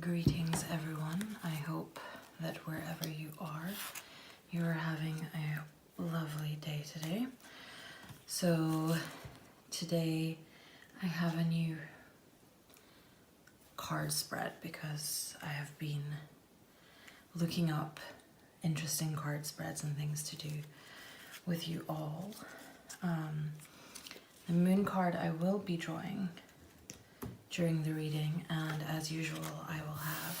Greetings everyone. I hope that wherever you are having a lovely day today. So today I have a new card spread because I have been looking up interesting card spreads and things to do with you all. The moon card I will be drawing during the reading, and as usual I will have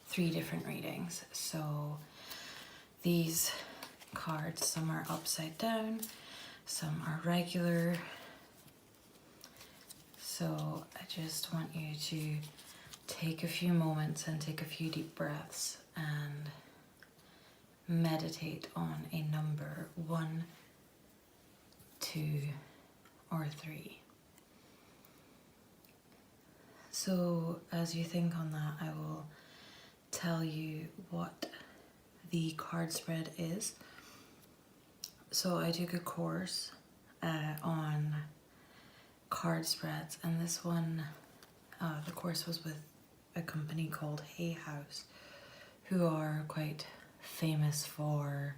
3 different readings. So these cards, some are upside down, some are regular. So I just want you to take a few moments and take a few deep breaths and meditate on a number 1, 2, or 3. So as you think on that, I will tell you what the card spread is. So I took a course on card spreads, and this one, the course was with a company called Hay House, who are quite famous for,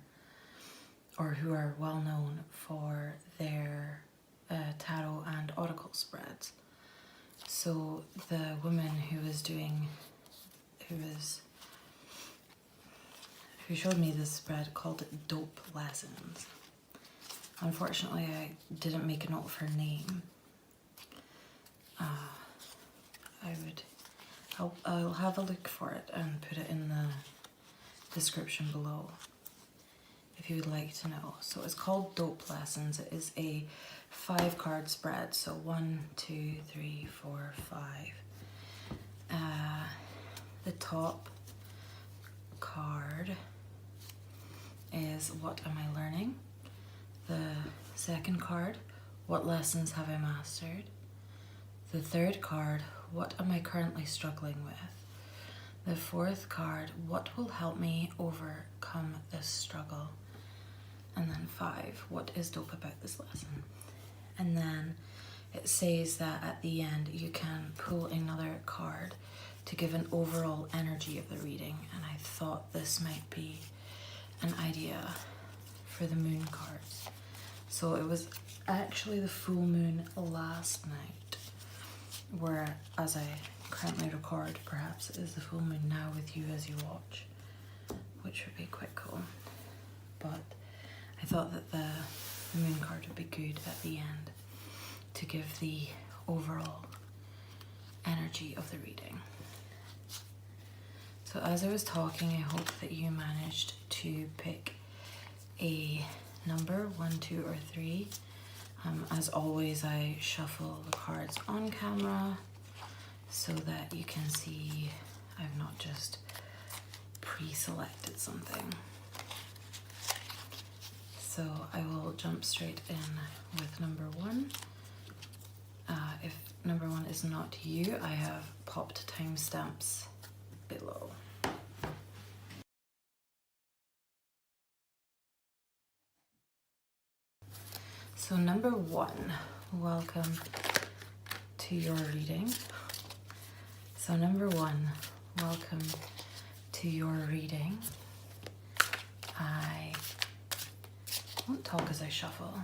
or who are well known for their tarot and oracle spreads. So the woman who showed me this spread called it Dope Lessons. Unfortunately, I didn't make a note of her name. I'll have a look for it and put it in the description below if you would like to know. So it's called Dope Lessons. It is a 5 card spread. So 1, 2, 3, 4, 5. The top card is What Am I Learning? The second card, What Lessons Have I Mastered? The third card, What Am I Currently Struggling with? The fourth card, What Will Help Me Overcome This Struggle? And then 5, What is dope about this lesson? And then it says that at the end you can pull another card to give an overall energy of the reading, and I thought this might be an idea for the moon cards. So it was actually the full moon last night, where as I currently record, perhaps it is the full moon now with you as you watch, which would be quite cool. But I thought that the moon card would be good at the end to give the overall energy of the reading. So as I was talking, I hope that you managed to pick a number 1, 2, or 3. As always, I shuffle the cards on camera so that you can see I've not just pre-selected something. So I will jump straight in with number 1. If number 1 is not you, I have popped timestamps below. So number 1, welcome to your reading. So number 1, welcome to your reading. I won't talk as I shuffle,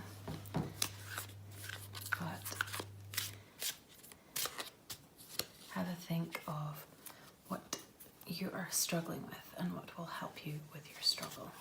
but have a think of what you are struggling with and what will help you with your struggle.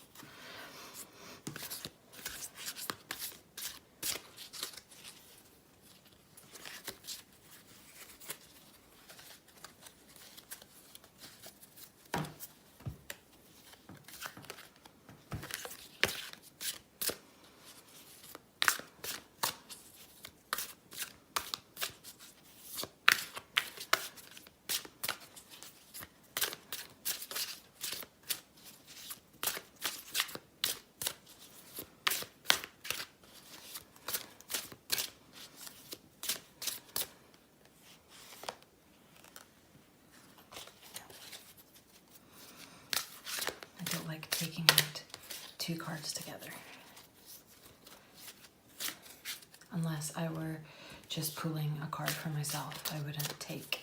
Taking out 2 cards together. Unless I were just pulling a card for myself, I wouldn't take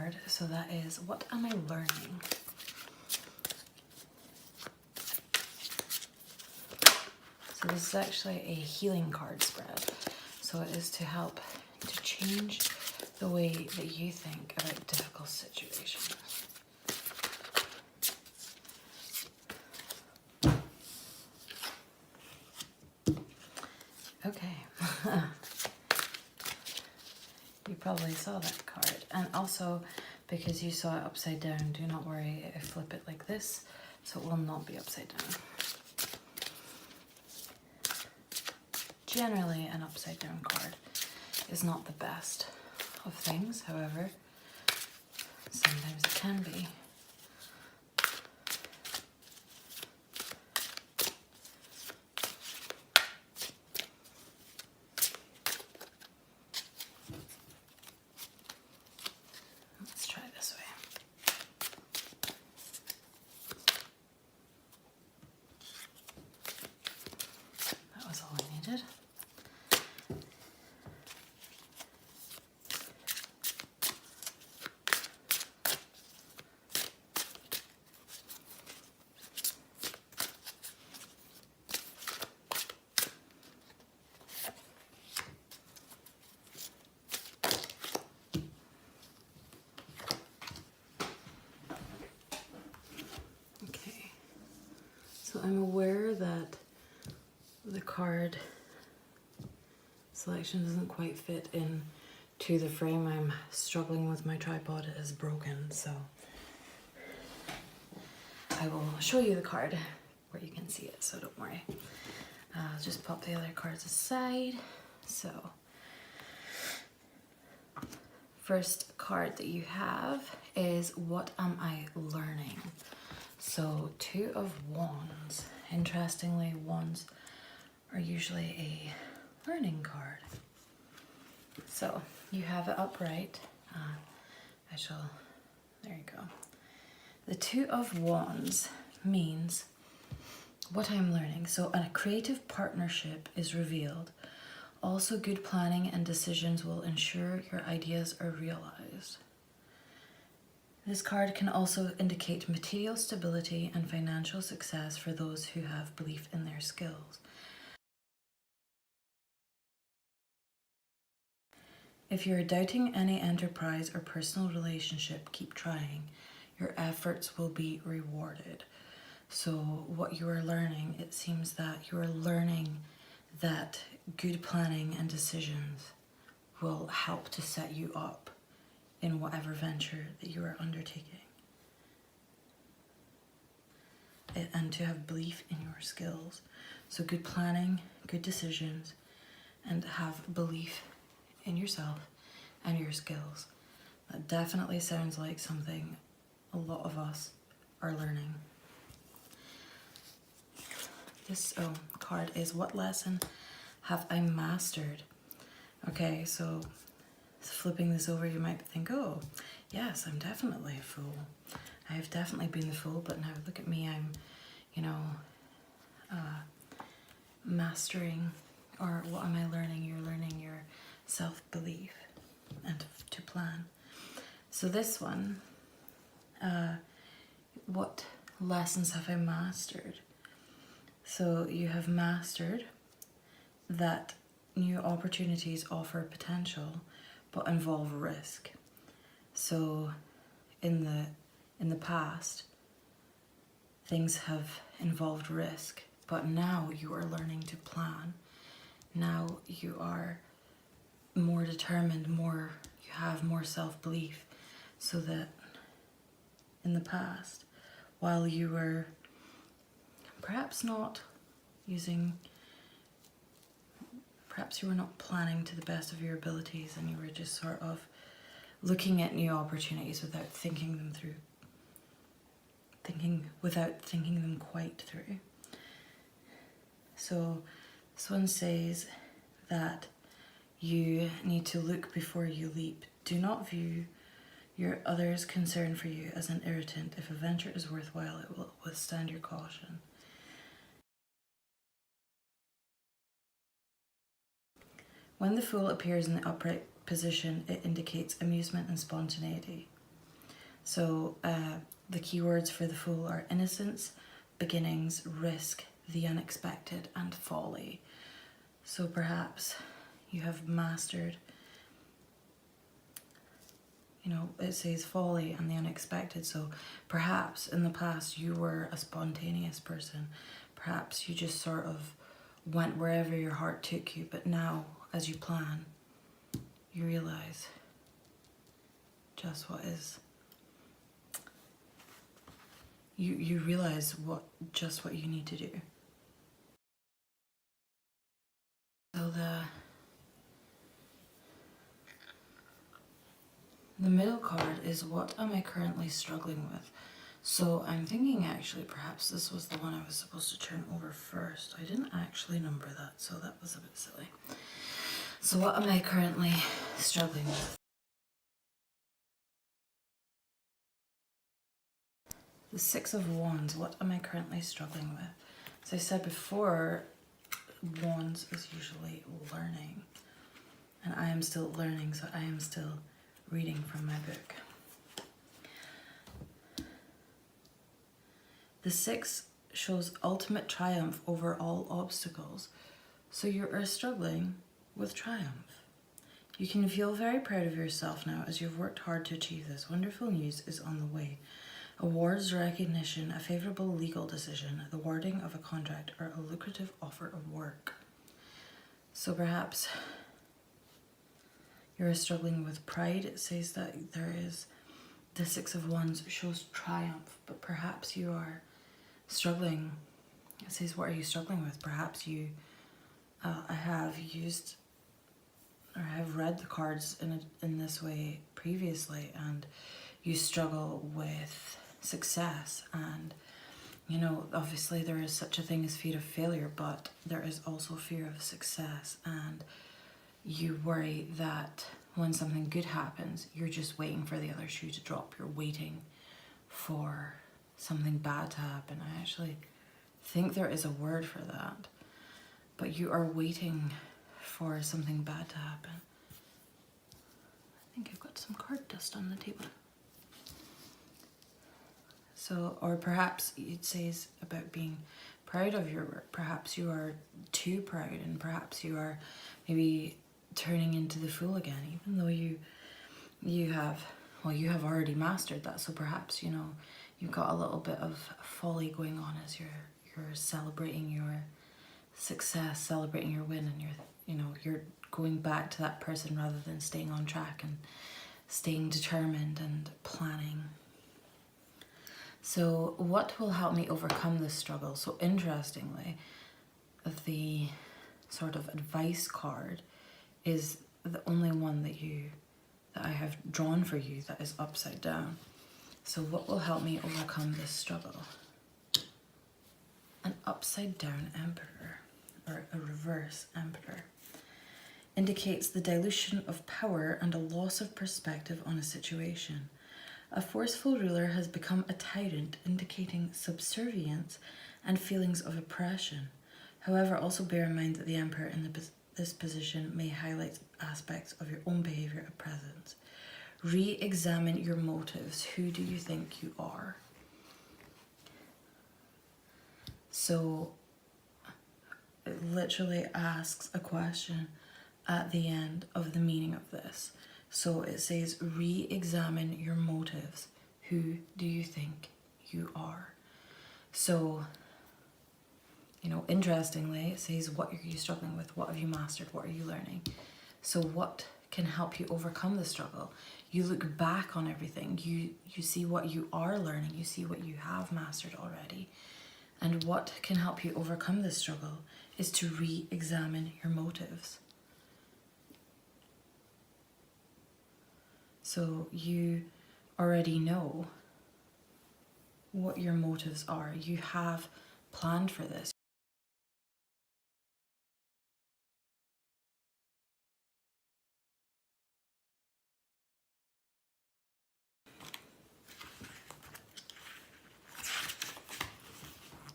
card. So that is, what am I learning? So this is actually a healing card spread. So it is to help to change the way that you think about difficult situations. Okay. You probably saw that card. And also, because you saw it upside down, do not worry, I flip it like this, so it will not be upside down. Generally, an upside down card is not the best of things, however, sometimes it can be. Let's try this way. That was all I needed. So I'm aware that the card selection doesn't quite fit in to the frame. I'm struggling with my tripod, it is broken, so I will show you the card where you can see it, so don't worry. I'll just pop the other cards aside. So, first card that you have is, what am I learning? So, Two of Wands. Interestingly, Wands are usually a learning card. So, you have it upright. There you go. The Two of Wands means what I'm learning. So, a creative partnership is revealed. Also, good planning and decisions will ensure your ideas are realized. This card can also indicate material stability and financial success for those who have belief in their skills. If you're doubting any enterprise or personal relationship, keep trying. Your efforts will be rewarded. So what you are learning, it seems that you are learning that good planning and decisions will help to set you up in whatever venture that you are undertaking. And to have belief in your skills. So good planning, good decisions, and have belief in yourself and your skills. That definitely sounds like something a lot of us are learning. This card is, what lesson have I mastered? Okay, so flipping this over, you might think, oh, yes, I'm definitely a fool. I have definitely been the fool, but now look at me, I'm, mastering, or what am I learning? You're learning your self-belief and to plan. So this one, what lessons have I mastered? So you have mastered that new opportunities offer potential but involve risk. So in the past, things have involved risk, but now you are learning to plan. Now you are more determined, you have more self-belief, so that in the past, while you were perhaps you were not planning to the best of your abilities, and you were just sort of looking at new opportunities without thinking them through, without thinking them quite through. So this one says that you need to look before you leap. Do not view your others' concern for you as an irritant. If a venture is worthwhile, it will withstand your caution. When the Fool appears in the upright position, it indicates amusement and spontaneity. So the keywords for the Fool are innocence, beginnings, risk, the unexpected, and folly. So perhaps you have mastered, you know, it says folly and the unexpected. So perhaps in the past you were a spontaneous person. Perhaps you just sort of went wherever your heart took you. But now, as you plan, you realize just what is. You realize just what you need to do. So the middle card is what am I currently struggling with? So I'm thinking actually perhaps this was the one I was supposed to turn over first. I didn't actually number that, so that was a bit silly. So what am I currently struggling with? The Six of Wands, what am I currently struggling with? As I said before, Wands is usually learning. And I am still learning, so I am still reading from my book. The Six shows ultimate triumph over all obstacles. So you are struggling with triumph. You can feel very proud of yourself now as you've worked hard to achieve this. Wonderful news is on the way. Awards, recognition, a favourable legal decision, the wording of a contract, or a lucrative offer of work. So perhaps you're struggling with pride. It says that there is, the Six of Wands shows triumph, but perhaps you are struggling. It says, what are you struggling with? Perhaps you I have used or have read the cards in this way previously, and you struggle with success. And you know, obviously there is such a thing as fear of failure, but there is also fear of success, and you worry that when something good happens, you're just waiting for the other shoe to drop. You're waiting for something bad to happen. I actually think there is a word for that, but you are waiting for something bad to happen. I think I've got some card dust on the table. So, or perhaps it says about being proud of your work. Perhaps you are too proud, and perhaps you are maybe turning into the Fool again, even though you have already mastered that. So perhaps, you know, you've got a little bit of folly going on as you're celebrating your success, celebrating your win, and you're going back to that person rather than staying on track and staying determined and planning. So what will help me overcome this struggle? So interestingly, the sort of advice card is the only one that I have drawn for you that is upside down. So what will help me overcome this struggle? An upside down emperor, or a reverse emperor, indicates the dilution of power and a loss of perspective on a situation. A forceful ruler has become a tyrant, indicating subservience and feelings of oppression. However, also bear in mind that the emperor in this position may highlight aspects of your own behavior at present. Re-examine your motives. Who do you think you are? So it literally asks a question at the end of the meaning of this. So it says, re-examine your motives. Who do you think you are? So, you know, interestingly, it says, what are you struggling with? What have you mastered? What are you learning? So what can help you overcome the struggle? You look back on everything. You see what you are learning. You see what you have mastered already. And what can help you overcome this struggle is to re-examine your motives. So you already know what your motives are. You have planned for this.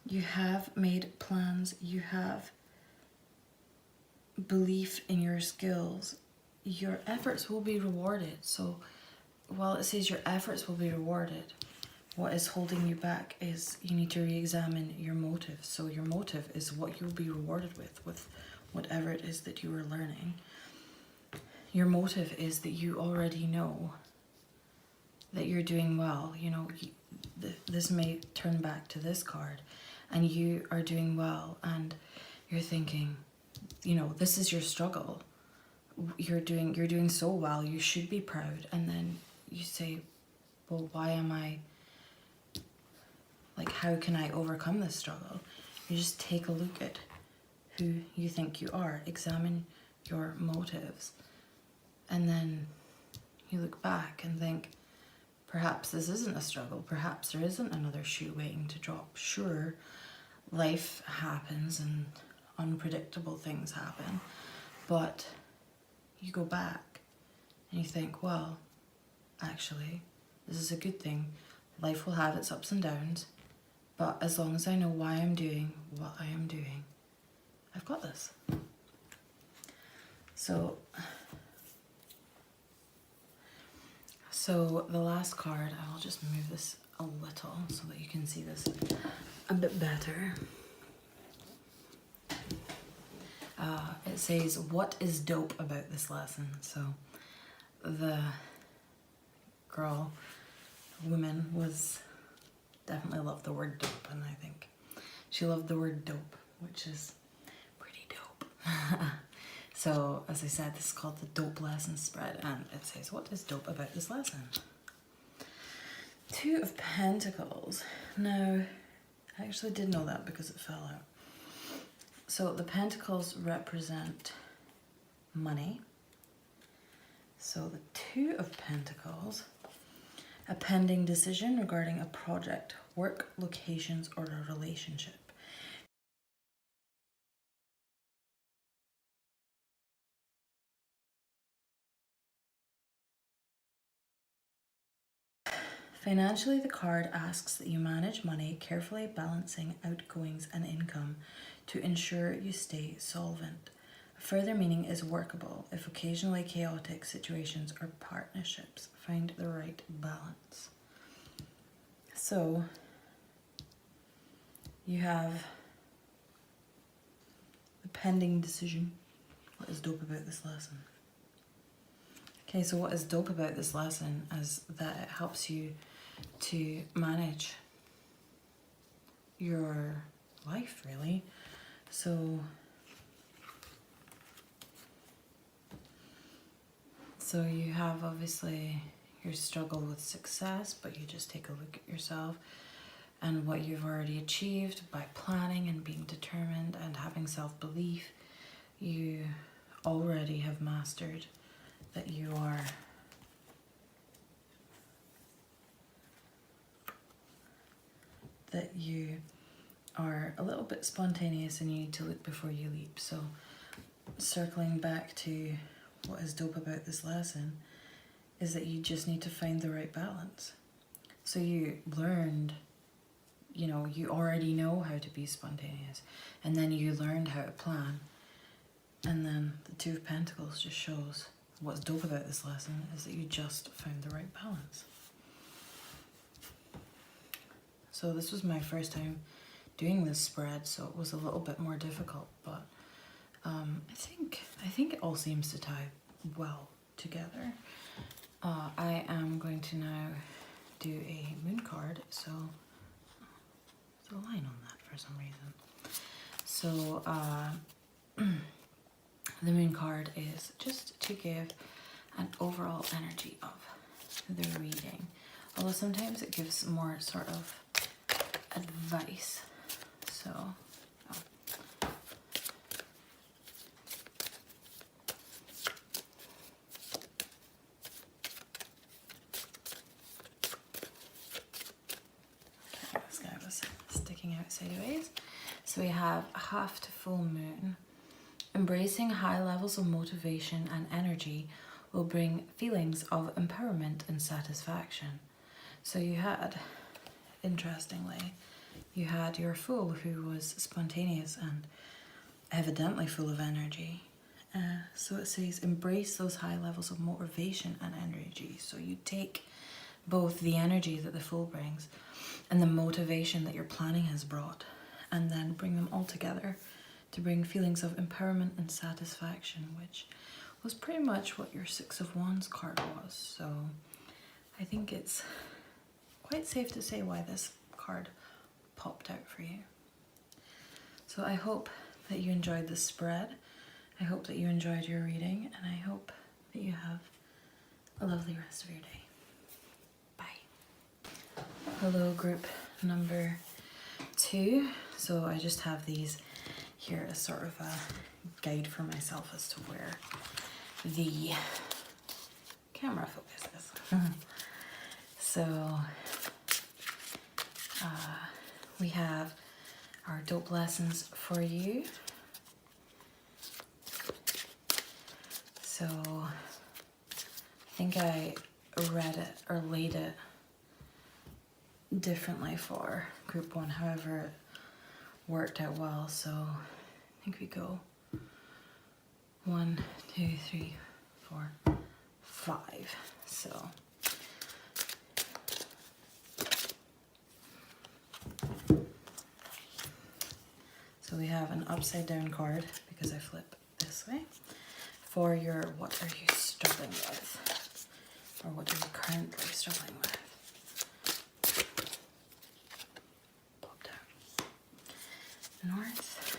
You have made plans. You have belief in your skills. Your efforts will be rewarded. So while it says your efforts will be rewarded, what is holding you back is you need to re-examine your motive. So your motive is what you'll be rewarded with whatever it is that you are learning. Your motive is that you already know that you're doing well. You know, this may turn back to this card, and you are doing well, and you're thinking, you know, this is your struggle. You're doing so well, you should be proud. And then you say, well, why am I, like, how can I overcome this struggle? You just take a look at who you think you are, examine your motives, and then you look back and think, perhaps this isn't a struggle, perhaps there isn't another shoe waiting to drop. Sure, life happens and unpredictable things happen, but you go back and you think, well, actually, this is a good thing. Life will have its ups and downs, but as long as I know why I'm doing what I am doing, I've got this. So the last card, I will just move this a little so that you can see this a bit better. It says, what is dope about this lesson? So the woman was definitely loved the word dope, and I think she loved the word dope, which is pretty dope. So as I said, this is called the dope lesson spread, and it says, what is dope about this lesson? Two of Pentacles. Now, I actually did know that because it fell out. So the Pentacles represent money. So the Two of Pentacles, a pending decision regarding a project, work, locations, or a relationship. Financially, the card asks that you manage money, carefully balancing outgoings and income to ensure you stay solvent. A further meaning is workable if occasionally chaotic situations or partnerships find the right balance. So you have the pending decision. What is dope about this lesson? Okay, so what is dope about this lesson is that it helps you to manage your life, really. So you have obviously your struggle with success, but you just take a look at yourself and what you've already achieved by planning and being determined and having self-belief. You already have mastered that you are a little bit spontaneous and you need to look before you leap. So circling back to what is dope about this lesson is that you just need to find the right balance. So you learned, you know, you already know how to be spontaneous, and then you learned how to plan, and then the Two of Pentacles just shows what's dope about this lesson is that you just found the right balance. So this was my first time doing this spread, so it was a little bit more difficult, but I think it all seems to tie well together. I am going to now do a moon card, so there's a line on that for some reason. So the moon card is just to give an overall energy of the reading, although sometimes it gives more sort of advice. So this guy was sticking out sideways. So we have half to full moon. Embracing high levels of motivation and energy will bring feelings of empowerment and satisfaction. So you had, interestingly, you had your Fool, who was spontaneous and evidently full of energy, So it says, embrace those high levels of motivation and energy. So you take both the energy that the Fool brings and the motivation that your planning has brought, and then bring them all together to bring feelings of empowerment and satisfaction, which was pretty much what your Six of Wands card was. So I think it's quite safe to say why this card popped out for you. So I hope that you enjoyed this spread. I hope that you enjoyed your reading, and I hope that you have a lovely rest of your day. Bye. Hello, group number 2. So I just have these here as sort of a guide for myself as to where the camera focuses. So we have our dope lessons for you. So I think I read it or laid it differently for group 1, however it worked out well. So I think we go 1, 2, 3, 4, 5. So we have an upside down card, because I flip this way, for your what are you struggling with, or what are you currently struggling with. Pop down. North,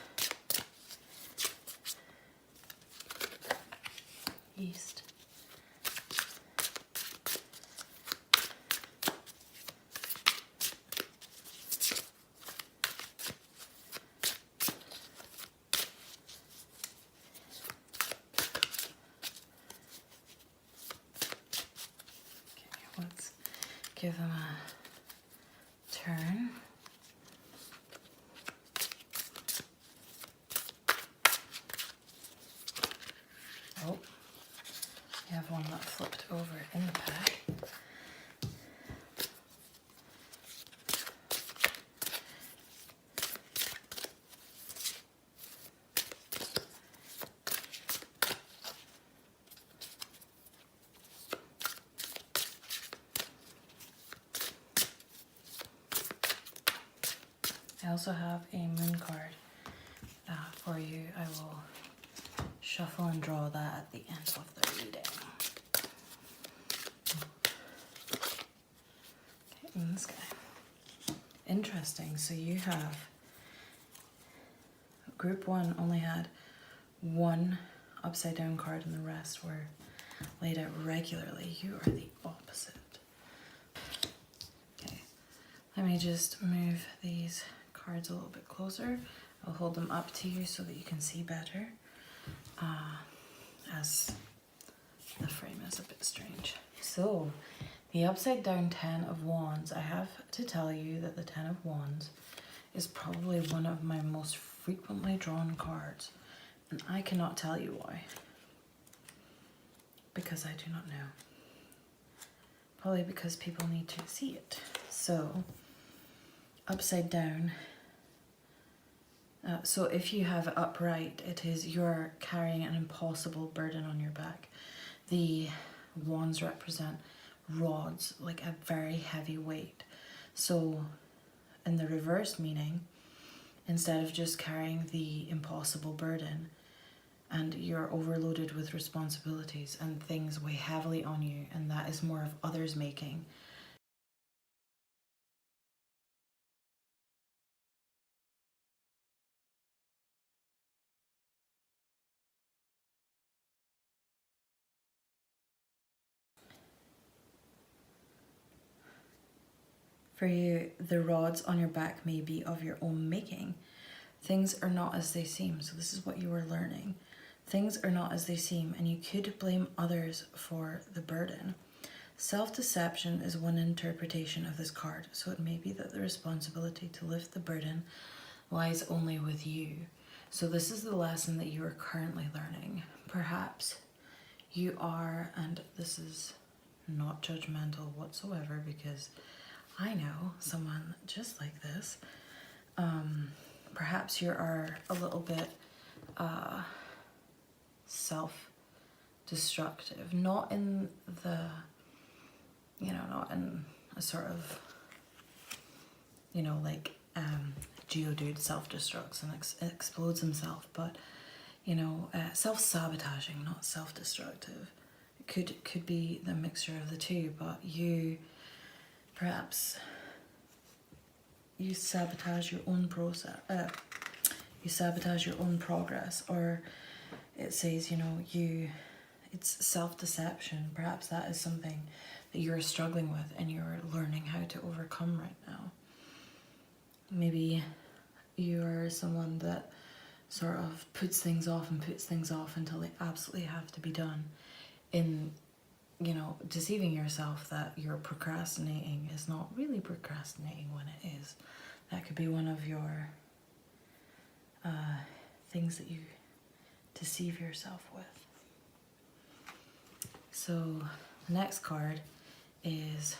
east, let's give them a turn. Oh, we have one that flipped over in the pack. I also have a moon card for you. I will shuffle and draw that at the end of the reading. Okay, and this guy. Interesting. So you have group 1 only had one upside down card and the rest were laid out regularly. You are the opposite. Okay, let me just move these cards a little bit closer. I'll hold them up to you so that you can see better, as the frame is a bit strange. So the upside down 10 of Wands, I have to tell you that the 10 of Wands is probably one of my most frequently drawn cards, and I cannot tell you why, because I do not know. Probably because people need to see it. So upside down, so if you have it upright, it is you're carrying an impossible burden on your back. The wands represent rods, like a very heavy weight. So in the reverse meaning, instead of just carrying the impossible burden, and you're overloaded with responsibilities and things weigh heavily on you, and that is more of others making. For you, the rods on your back may be of your own making. Things are not as they seem. So this is what you are learning. Things are not as they seem, and you could blame others for the burden. Self-deception is one interpretation of this card, so it may be that the responsibility to lift the burden lies only with you. So this is the lesson that you are currently learning. Perhaps you are, and this is not judgmental whatsoever, because I know someone just like this. Perhaps you are a little bit self-destructive, not in the, you know, not in a sort of, you know, like Geodude self-destructs and explodes himself, but, you know, self-sabotaging, not self-destructive. It could be the mixture of the two, but you perhaps you sabotage your own process, you sabotage your own progress, or it says, you know, it's self-deception. Perhaps that is something that you're struggling with and you're learning how to overcome right now. Maybe you're someone that sort of puts things off until they absolutely have to be done, in, you know, deceiving yourself that you're procrastinating is not really procrastinating when it is. That could be one of your things that you deceive yourself with. So the next card is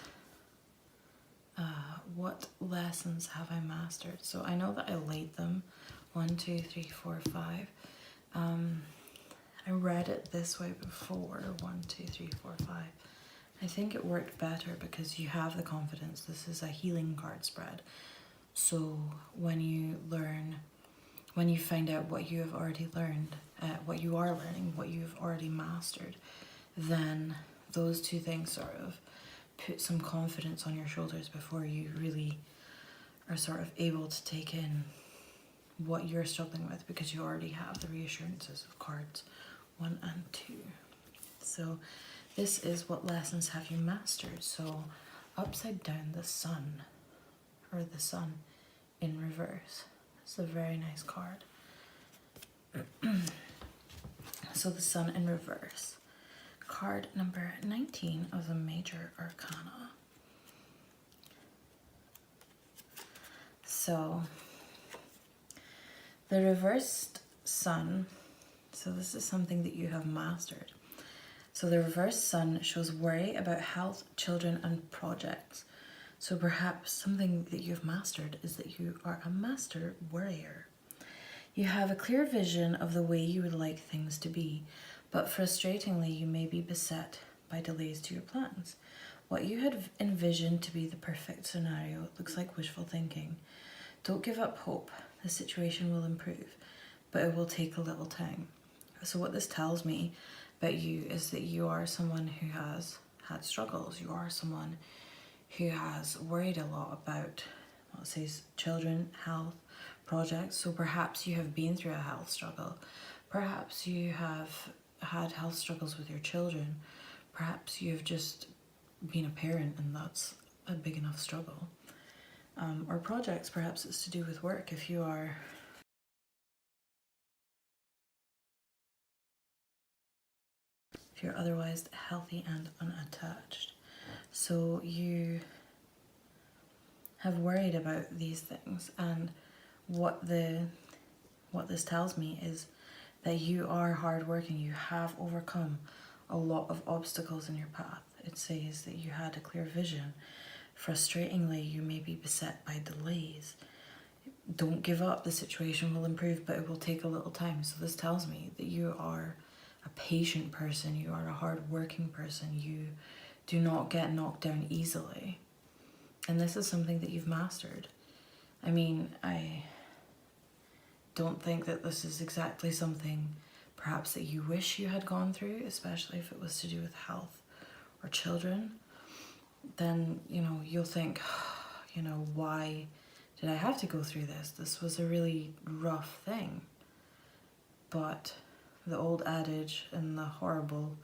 what lessons have I mastered? So I know that I laid them 1, 2, 3, 4, 5. I read it this way before, 1, 2, 3, 4, 5. I think it worked better because you have the confidence. This is a healing card spread. So when you find out what you have already learned, what you are learning, what you've already mastered, then those two things sort of put some confidence on your shoulders before you really are sort of able to take in what you're struggling with, because you already have the reassurances of cards 1 and 2. So this is what lessons have you mastered. So upside down, the sun, or the sun in reverse. It's a very nice card. So the sun in reverse. Card number 19 of the Major Arcana. So the reversed sun, so this is something that you have mastered. So the reversed sun shows worry about health, children, and projects. So perhaps something that you've mastered is that you are a master worrier. You have a clear vision of the way you would like things to be, but frustratingly you may be beset by delays to your plans. What you had envisioned to be the perfect scenario looks like wishful thinking. Don't give up hope. The situation will improve, but it will take a little time. So what this tells me about you is that you are someone who has had struggles. You are someone who has worried a lot about, well, it says children, health, projects. So perhaps you have been through a health struggle. Perhaps you have had health struggles with your children. Perhaps you've just been a parent and that's a big enough struggle. Or projects, perhaps it's to do with work if you're otherwise healthy and unattached. So you have worried about these things, and what this tells me is that you are hardworking. You have overcome a lot of obstacles in your path. It says that you had a clear vision. Frustratingly, you may be beset by delays. Don't give up. The situation will improve, but it will take a little time. So this tells me that you are a patient person. You are a hard-working person. You do not get knocked down easily. And this is something that you've mastered. I mean, I don't think that this is exactly something perhaps that you wish you had gone through, especially if it was to do with health or children. Then, you know, you'll think, you know, why did I have to go through this? This was a really rough thing. But the old adage and the horrible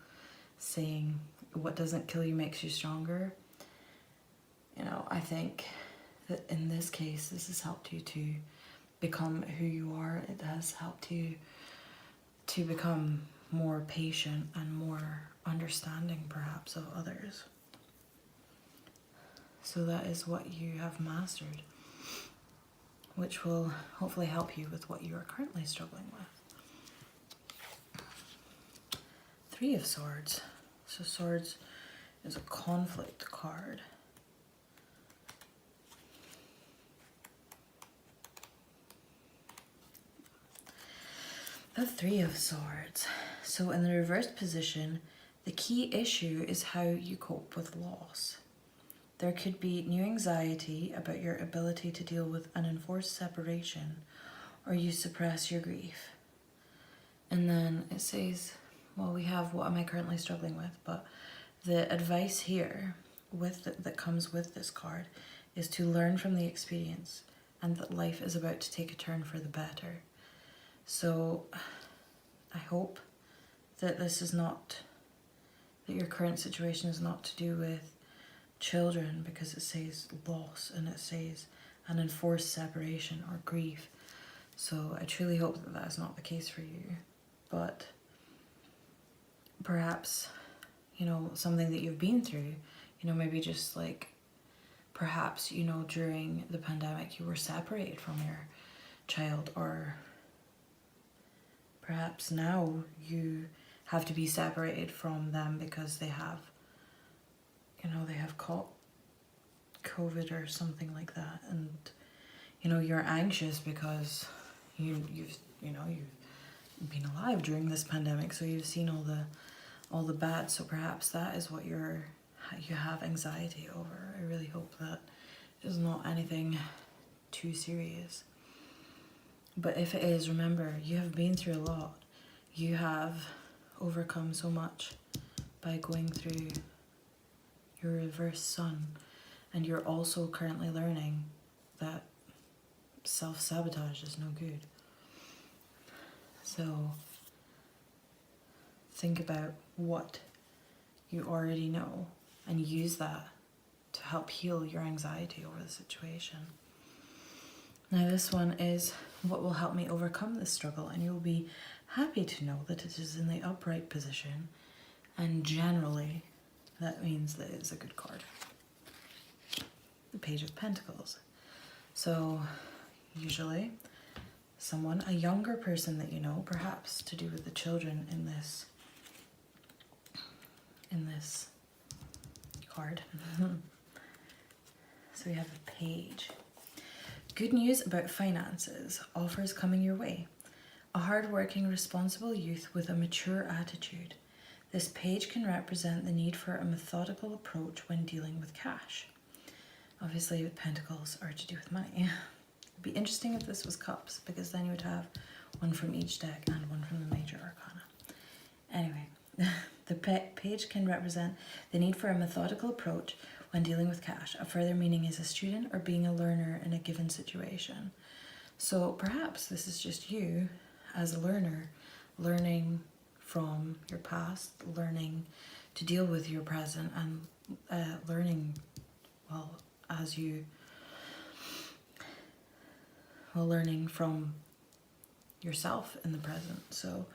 saying, what doesn't kill you makes you stronger. You know, I think that in this case, this has helped you to become who you are. It has helped you to become more patient and more understanding, perhaps, of others. So that is what you have mastered, which will hopefully help you with what you are currently struggling with. 3 of Swords. So Swords is a conflict card. The 3 of Swords. So in the reversed position, the key issue is how you cope with loss. There could be new anxiety about your ability to deal with an enforced separation, or you suppress your grief. And then it says, well, we have what am I currently struggling with, but the advice here that comes with this card is to learn from the experience and that life is about to take a turn for the better. So I hope that this is not, that your current situation is not to do with children, because it says loss and it says an enforced separation or grief. So I truly hope that that is not the case for you. But perhaps, you know, something that you've been through, you know, maybe just like perhaps, you know, during the pandemic you were separated from your child, or perhaps now you have to be separated from them because they have, you know, they have caught COVID or something like that, and you know you're anxious because you've been alive during this pandemic, so you've seen all the bad. So perhaps that is what you have anxiety over. I really hope that is not anything too serious. But if it is, remember, you have been through a lot. You have overcome so much by going through your reverse sun, and you're also currently learning that self-sabotage is no good. So think about what you already know and use that to help heal your anxiety over the situation. Now this one is what will help me overcome this struggle, and you'll be happy to know that it is in the upright position, and generally that means that it's a good card. The Page of Pentacles. So usually someone, a younger person that you know, perhaps to do with the children in this card. So we have a Page. Good news about finances, offers coming your way. A hard-working, responsible youth with a mature attitude. This page can represent the need for a methodical approach when dealing with cash. Obviously, Pentacles are to do with money. It'd be interesting if this was Cups, because then you would have one from each deck and one from the Major Arcana. Anyway, the page can represent the need for a methodical approach when dealing with cash. A further meaning is a student or being a learner in a given situation. So perhaps this is just you as a learner, learning from your past, learning to deal with your present, and learning, well, learning from yourself in the present. So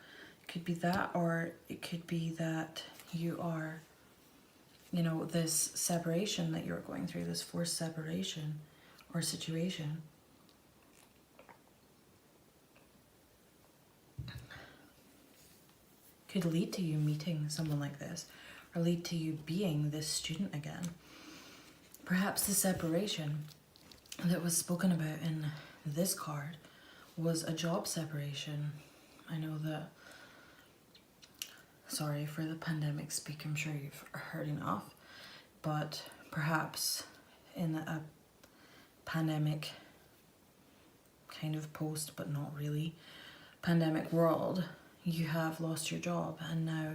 it could be that, or it could be that you are, you know, this separation that you're going through, this forced separation or situation, could lead to you meeting someone like this, or lead to you being this student again. Perhaps the separation that was spoken about in this card was a job separation. I know that, sorry for the pandemic speak, I'm sure you've heard enough, but perhaps in a pandemic kind of post, but not really, pandemic world, you have lost your job, and now,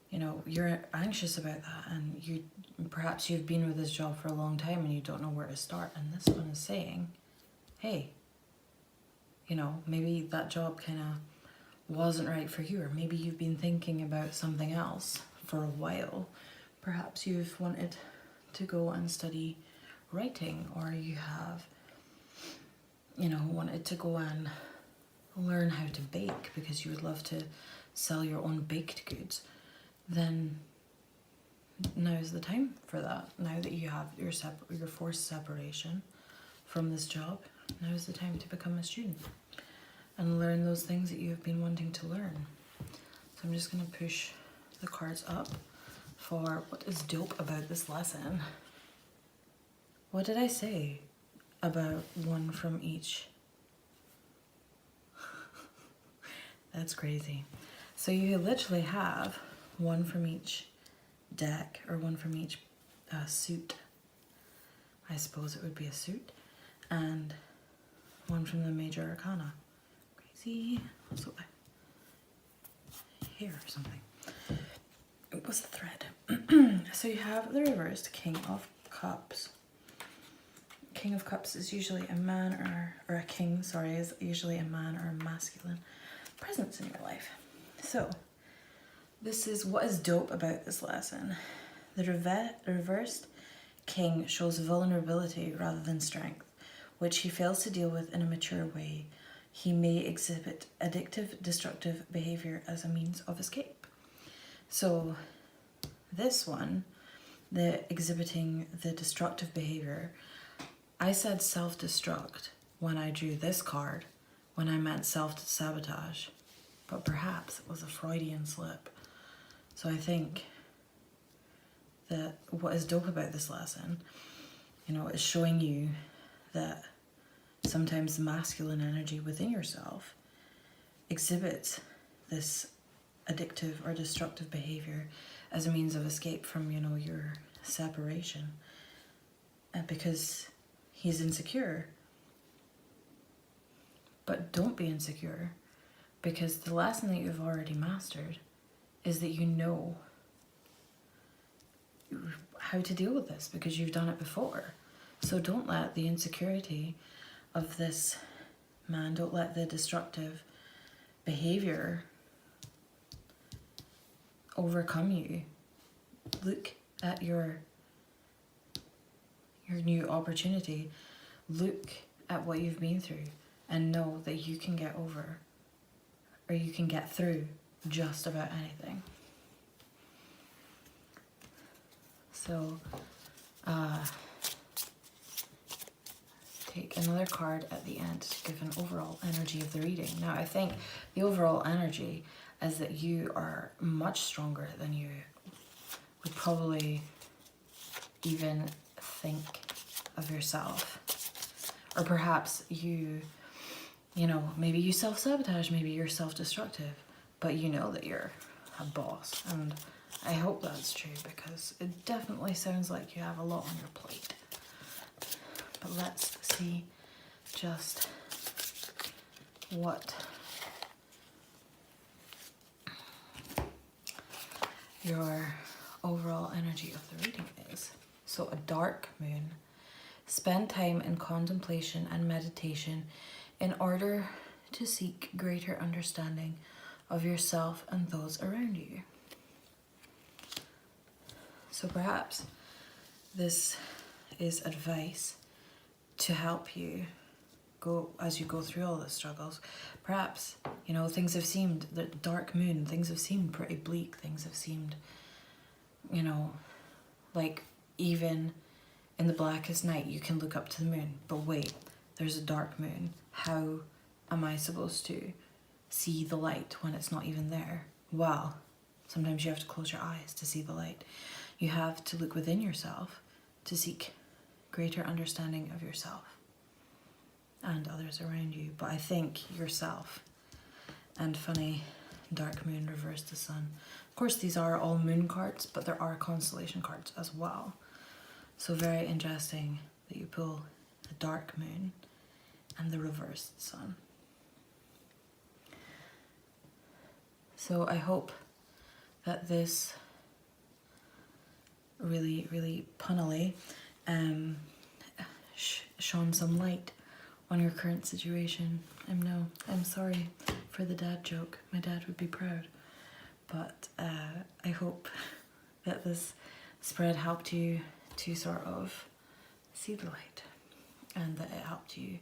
you know, you're anxious about that, and perhaps you've been with this job for a long time and you don't know where to start, and this one is saying, hey, you know, maybe that job kind of wasn't right for you, or maybe you've been thinking about something else for a while. Perhaps you've wanted to go and study writing, or you have, you know, wanted to go and learn how to bake because you would love to sell your own baked goods. Then now's the time for that. Now that you have your forced separation from this job, now's the time to become a student and learn those things that you have been wanting to learn. So I'm just going to push the cards up for what is dope about this lesson. What did I say about one from each? That's crazy. So you literally have one from each deck, or one from each suit. I suppose it would be a suit. And one from the major arcana. Crazy. Also here or something. It was a thread. So you have the reversed King of Cups. King of Cups is usually a man, or a king, sorry, is usually a man or a masculine presence in your life. So this is what is dope about this lesson. The reversed King shows vulnerability rather than strength, which he fails to deal with in a mature way. He may exhibit addictive, destructive behavior as a means of escape. So this one, the exhibiting the destructive behavior, I said self-destruct when I drew this card, when I meant self-sabotage, but perhaps it was a Freudian slip. So I think that what is dope about this lesson, you know, is showing you that sometimes the masculine energy within yourself exhibits this addictive or destructive behavior as a means of escape from, you know, your separation. Because he's insecure. But don't be insecure, because the lesson that you've already mastered is that you know how to deal with this because you've done it before. So don't let the insecurity of this man, don't let the destructive behavior overcome you. Look at your new opportunity. Look at what you've been through and know that you can get over, or you can get through just about anything. So take another card at the end to give an overall energy of the reading. Now I think the overall energy is that you are much stronger than you would probably even think of yourself. Or perhaps you know, maybe you self-sabotage, maybe you're self-destructive, but you know that you're a boss. And I hope that's true, because it definitely sounds like you have a lot on your plate. But let's see just what your overall energy of the reading is. So a dark moon. Spend time in contemplation and meditation in order to seek greater understanding of yourself and those around you. So perhaps this is advice to help you go as you go through all the struggles. Perhaps, you know, things have seemed, the dark moon, things have seemed pretty bleak. Things have seemed, you know, like even in the blackest night you can look up to the moon. But wait, there's a dark moon. How am I supposed to see the light when it's not even there? Well, sometimes you have to close your eyes to see the light. You have to look within yourself to seek greater understanding of yourself and others around you. But I think yourself. And funny, dark moon reversed the sun. Of course, these are all moon cards, but there are constellation cards as well. So very interesting that you pull the dark moon and the reversed sun. So I hope that this really, really punnily shone some light on your current situation. I'm sorry for the dad joke. My dad would be proud. But I hope that this spread helped you to sort of see the light, and that it helped you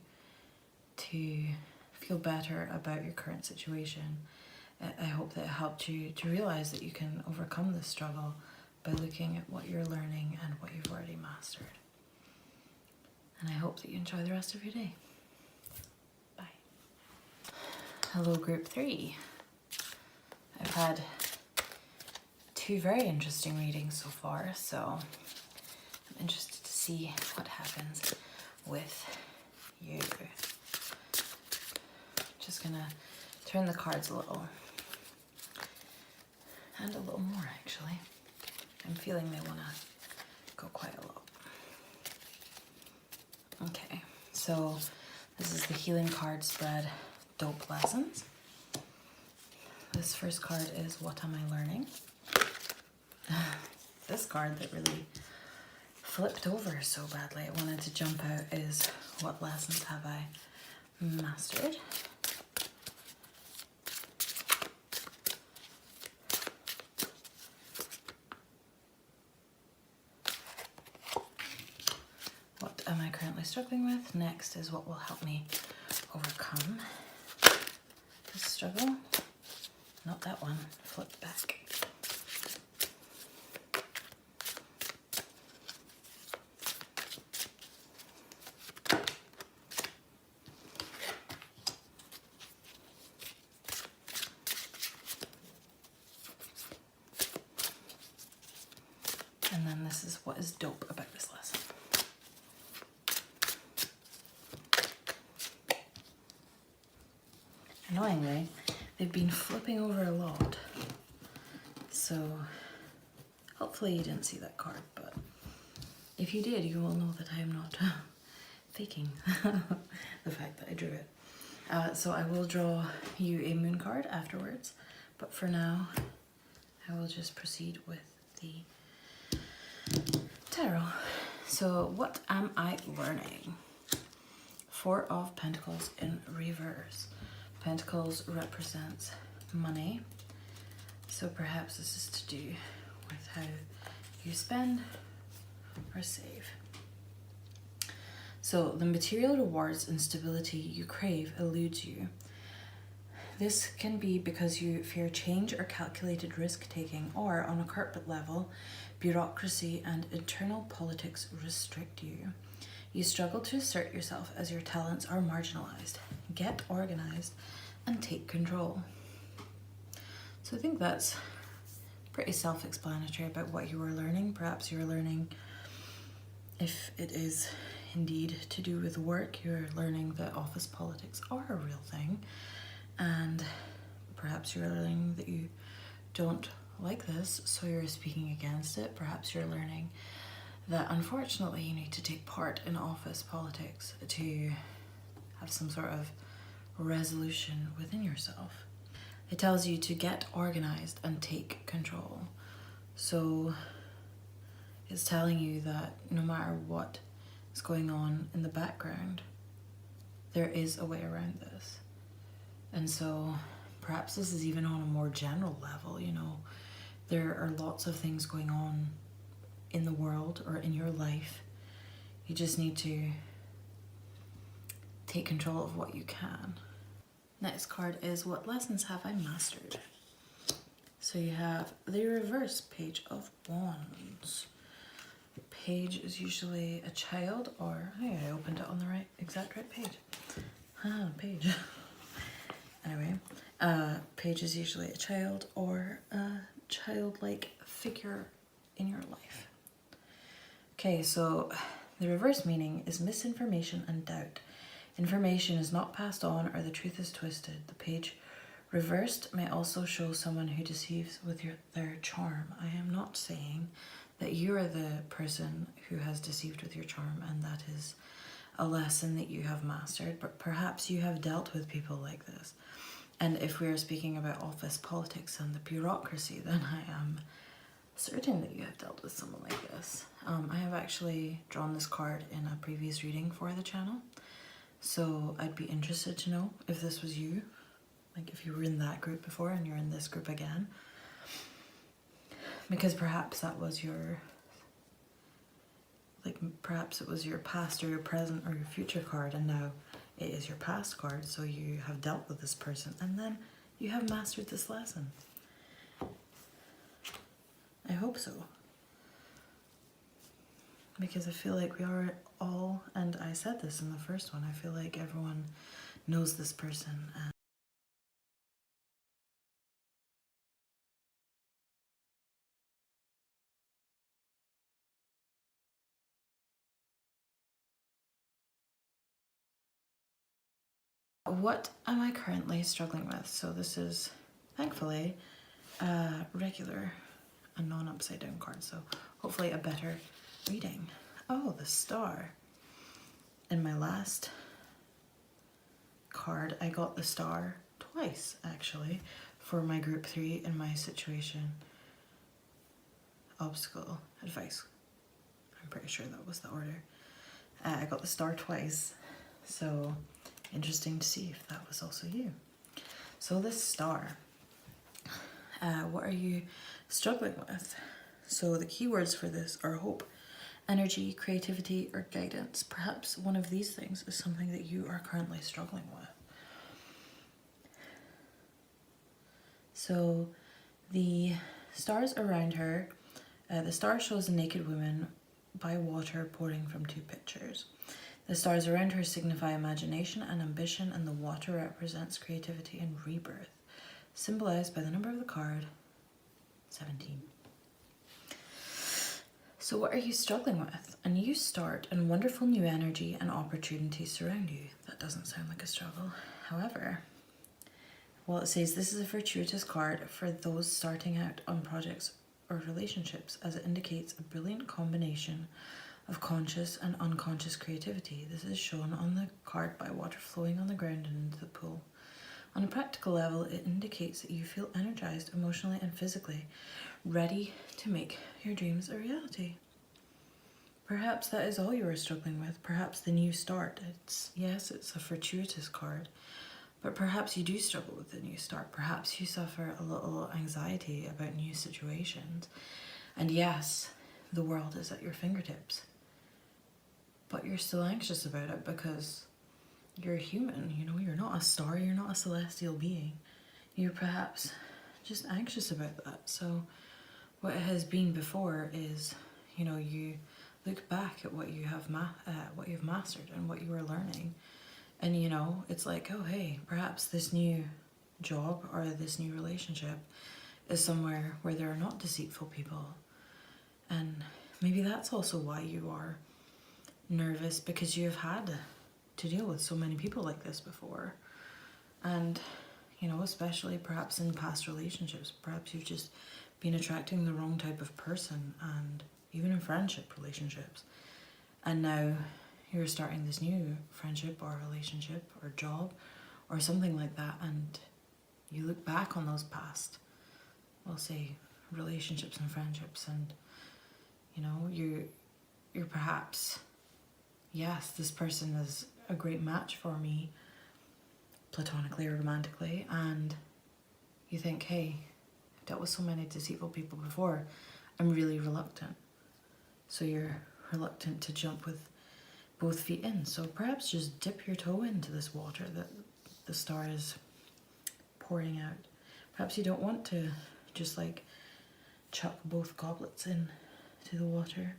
to feel better about your current situation. I hope that it helped you to realize that you can overcome this struggle by looking at what you're learning and what you've already mastered. And I hope that you enjoy the rest of your day. Bye. Hello, group 3. I've had 2 very interesting readings so far, so I'm interested to see what happens with you. Just gonna turn the cards a little And a little more actually. I'm feeling they want to go quite a lot. Okay, so this is the Healing Card Spread Dope Lessons. This first card is What Am I Learning? This card that really flipped over so badly I wanted to jump out is What Lessons Have I Mastered? What am I currently struggling with? Next is what will help me overcome this struggle. Not that one, flip back. And then this is what is dope about this lesson. Annoyingly, they've been flipping over a lot. So hopefully you didn't see that card, but if you did, you will know that I am not faking the fact that I drew it. So I will draw you a moon card afterwards, but for now, I will just proceed with the tarot. So what am I learning? Four of Pentacles in reverse. Pentacles represents money. So perhaps this is to do with how you spend or save. So the material rewards and stability you crave eludes you. This can be because you fear change or calculated risk-taking, or on a corporate level, bureaucracy and internal politics restrict you. You struggle to assert yourself as your talents are marginalized. Get organized and take control. So I think that's pretty self-explanatory about what you are learning. Perhaps you're learning, if it is indeed to do with work, you're learning that office politics are a real thing. And perhaps you're learning that you don't like this, so you're speaking against it. Perhaps you're learning that unfortunately you need to take part in office politics to have some sort of resolution within yourself. It tells you to get organized and take control. So it's telling you that no matter what is going on in the background, there is a way around this. And so perhaps this is even on a more general level, you know, there are lots of things going on in the world or in your life. You just need to take control of what you can. Next card is What Lessons Have I Mastered? So you have the reverse Page of Wands. Page is usually a child, or hey, I opened it on the exact right page. Page. Anyway, Page is usually a child or a childlike figure in your life. Okay, so the reverse meaning is misinformation and doubt. Information is not passed on or the truth is twisted. The page reversed may also show someone who deceives with their charm. I am not saying that you are the person who has deceived with your charm and that is a lesson that you have mastered, but perhaps you have dealt with people like this. And if we are speaking about office politics and the bureaucracy, then I am certain that you have dealt with someone like this. I have actually drawn this card in a previous reading for the channel, so I'd be interested to know if this was you, like if you were in that group before and you're in this group again, because perhaps that was your, like perhaps it was your past or your present or your future card, and now it is your past card, so you have dealt with this person and then you have mastered this lesson. I hope so. Because I feel like we are all, and I said this in the first one, I feel like everyone knows this person. And what am I currently struggling with? So this is, thankfully, regular and non-upside down card, so hopefully a better reading. Oh, the Star. In my last card, I got the Star twice, actually, for my group 3 in my situation. Obstacle advice. I'm pretty sure that was the order. I got the Star twice, so interesting to see if that was also you. So this Star, what are you struggling with? So the keywords for this are hope, energy, creativity, or guidance. Perhaps one of these things is something that you are currently struggling with. So the stars around her, the star shows a naked woman by water pouring from 2 pitchers. The stars around her signify imagination and ambition, and the water represents creativity and rebirth, symbolized by the number of the card, 17. So what are you struggling with? A new start and wonderful new energy and opportunities surround you. That doesn't sound like a struggle. However, well, it says this is a fortuitous card for those starting out on projects or relationships, as it indicates a brilliant combination of conscious and unconscious creativity. This is shown on the card by water flowing on the ground and into the pool. On a practical level, it indicates that you feel energized emotionally and physically, ready to make your dreams a reality. Perhaps that is all you are struggling with. Perhaps the new start. Yes, it's a fortuitous card, but perhaps you do struggle with the new start. Perhaps you suffer a little anxiety about new situations. And yes, the world is at your fingertips, but you're still anxious about it because you're human, you know, you're not a star, you're not a celestial being. You're perhaps just anxious about that. So what it has been before is, you know, you look back at what you have what you've mastered and what you are learning, and you know, it's like, oh hey, perhaps this new job or this new relationship is somewhere where there are not deceitful people, and maybe that's also why you are nervous, because you have had to deal with so many people like this before. And you know, especially perhaps in past relationships, perhaps you've just been attracting the wrong type of person, and even in friendship relationships, and now you're starting this new friendship or relationship or job or something like that, and you look back on those past, we'll say, relationships and friendships, and you know, you're perhaps, yes, this person is a great match for me, platonically or romantically, and you think, hey, I've dealt with so many deceitful people before, I'm really reluctant. So you're reluctant to jump with both feet in. So perhaps just dip your toe into this water that the star is pouring out. Perhaps you don't want to just like chuck both goblets in to the water.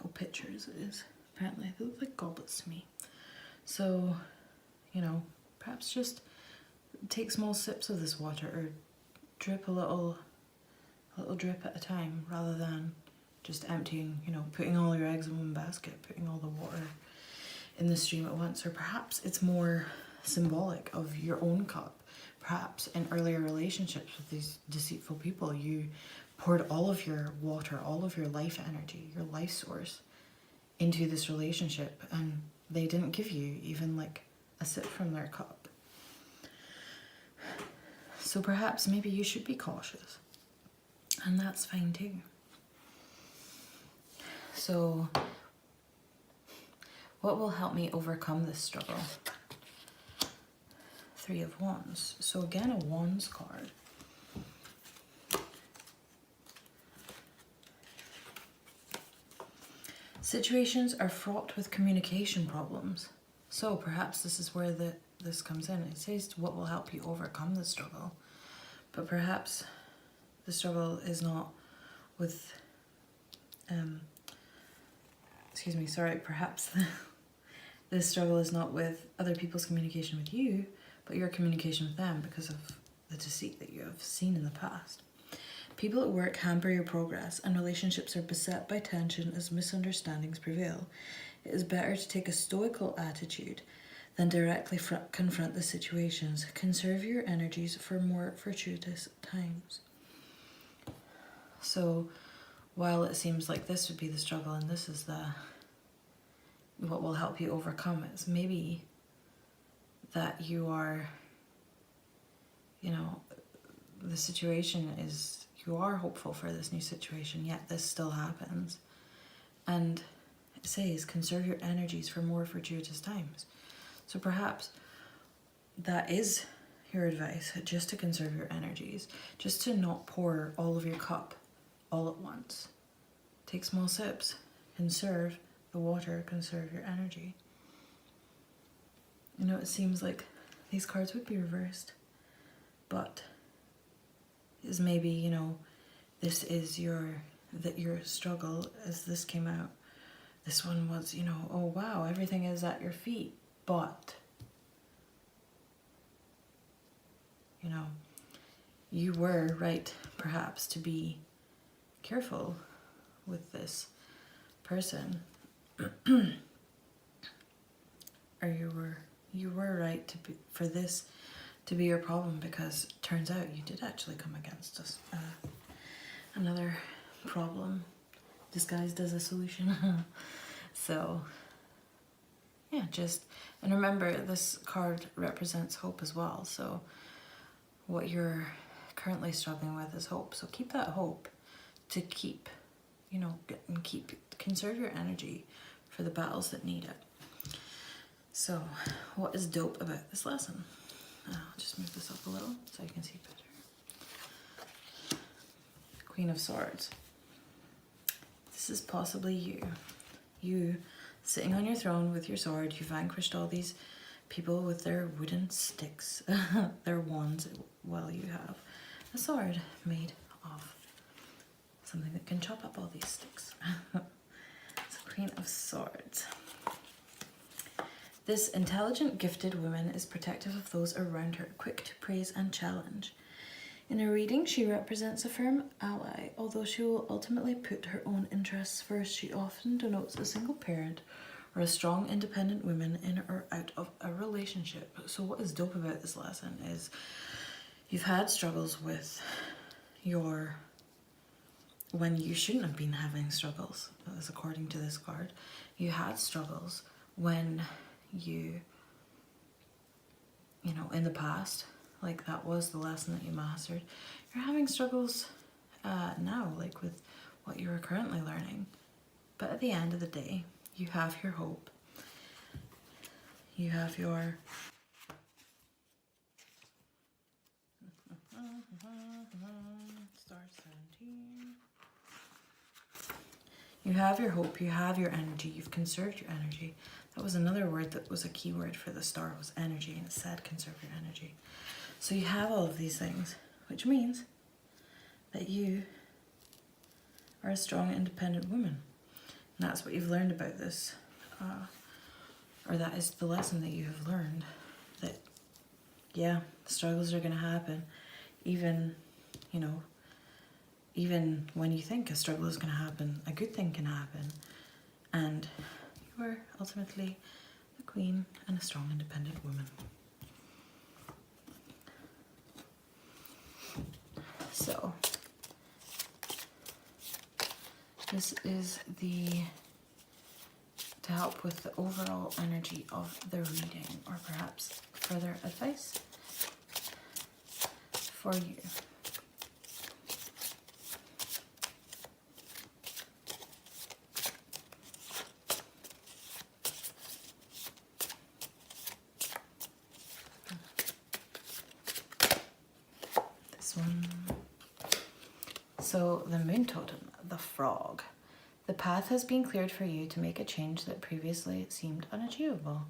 Oh, pitchers it is. Apparently they look like goblets to me. So, you know, perhaps just take small sips of this water, or drip a little drip at a time, rather than just emptying, you know, putting all your eggs in one basket, putting all the water in the stream at once. Or perhaps it's more symbolic of your own cup. Perhaps in earlier relationships with these deceitful people, you poured all of your water, all of your life energy, your life source into this relationship, and they didn't give you even like a sip from their cup. So perhaps maybe you should be cautious, and that's fine too. So what will help me overcome this struggle? 3 of Wands. So again, a Wands card. Situations are fraught with communication problems. So perhaps this is where this comes in. It says what will help you overcome the struggle. But perhaps the struggle is not with, perhaps the struggle is not with other people's communication with you, but your communication with them because of the deceit that you have seen in the past. People at work hamper your progress, and relationships are beset by tension as misunderstandings prevail. It is better to take a stoical attitude than directly confront the situations. Conserve your energies for more fortuitous times. So while it seems like this would be the struggle and this is what will help you overcome, it's maybe that you are, the situation is, you are hopeful for this new situation, yet this still happens. And it says, conserve your energies for more fortuitous times. So perhaps that is your advice, just to conserve your energies, just to not pour all of your cup all at once. Take small sips, conserve the water, conserve your energy. It seems like these cards would be reversed, but is maybe, this is your struggle as this came out. This one was, oh wow, everything is at your feet, but, you were right, perhaps, to be careful with this person. Or you were right for this to be your problem, because it turns out you did actually come against us. Another problem disguised as a solution. So, yeah, and remember, this card represents hope as well. So what you're currently struggling with is hope. So keep that hope to keep, conserve your energy for the battles that need it. So what is dope about this lesson? I'll just move this up a little so you can see better. Queen of Swords. This is possibly you. You sitting on your throne with your sword. You vanquished all these people with their wooden sticks, their wands, while you have a sword made of something that can chop up all these sticks. So Queen of Swords. This intelligent, gifted woman is protective of those around her, quick to praise and challenge. In a reading, she represents a firm ally. Although she will ultimately put her own interests first, she often denotes a single parent or a strong, independent woman in or out of a relationship. So what is dope about this lesson is you've had struggles with when you shouldn't have been having struggles, as according to this card. You had struggles when you in the past, like that was the lesson that you mastered. You're having struggles now, like with what you are currently learning. But at the end of the day, you have your hope. You have your star 17. You have your hope, you have your energy, you've conserved your energy. That was another word that was a key word for the star, was energy, and it said conserve your energy. So you have all of these things, which means that you are a strong, independent woman. And that's what you've learned about this, or that is the lesson that you have learned, that, yeah, struggles are going to happen, even when you think a struggle is going to happen, a good thing can happen, and you are ultimately a queen and a strong, independent woman. So, this is to help with the overall energy of the reading, or perhaps further advice for you. This one. So the moon totem, the frog. The path has been cleared for you to make a change that previously seemed unachievable.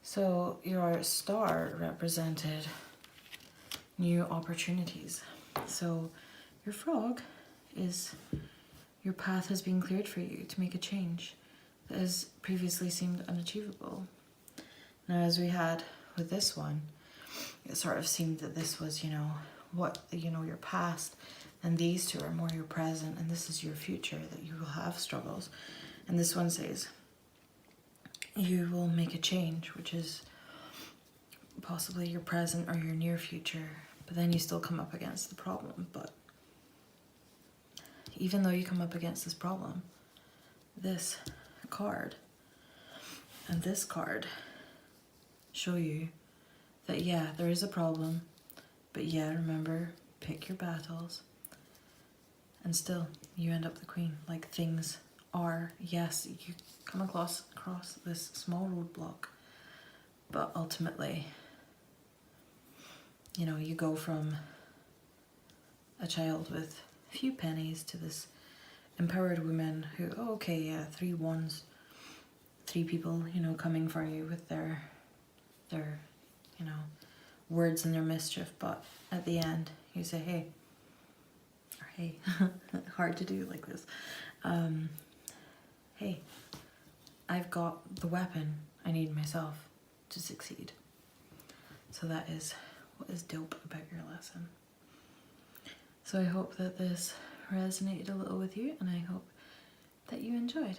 So your star represented new opportunities. So your frog is, your path has been cleared for you to make a change that has previously seemed unachievable. Now, as we had with this one, it sort of seemed that this was, your past, and these two are more your present, and this is your future, that you will have struggles. And this one says you will make a change, which is possibly your present or your near future, but then you still come up against the problem. But even though you come up against this problem, this card and this card show you that yeah, there is a problem, but yeah, remember, pick your battles, and still you end up the queen. Like, things are, yes, you come across this small roadblock, but ultimately, you know, you go from a child with a few pennies to this empowered woman who, oh, okay, yeah, 3 wands, 3 people, you know, coming for you with their, you know, words and their mischief, but at the end, you say, hey, or hey, hard to do like this, hey, I've got the weapon I need myself to succeed. So that is what is dope about your lesson. So I hope that this resonated a little with you, and I hope that you enjoyed.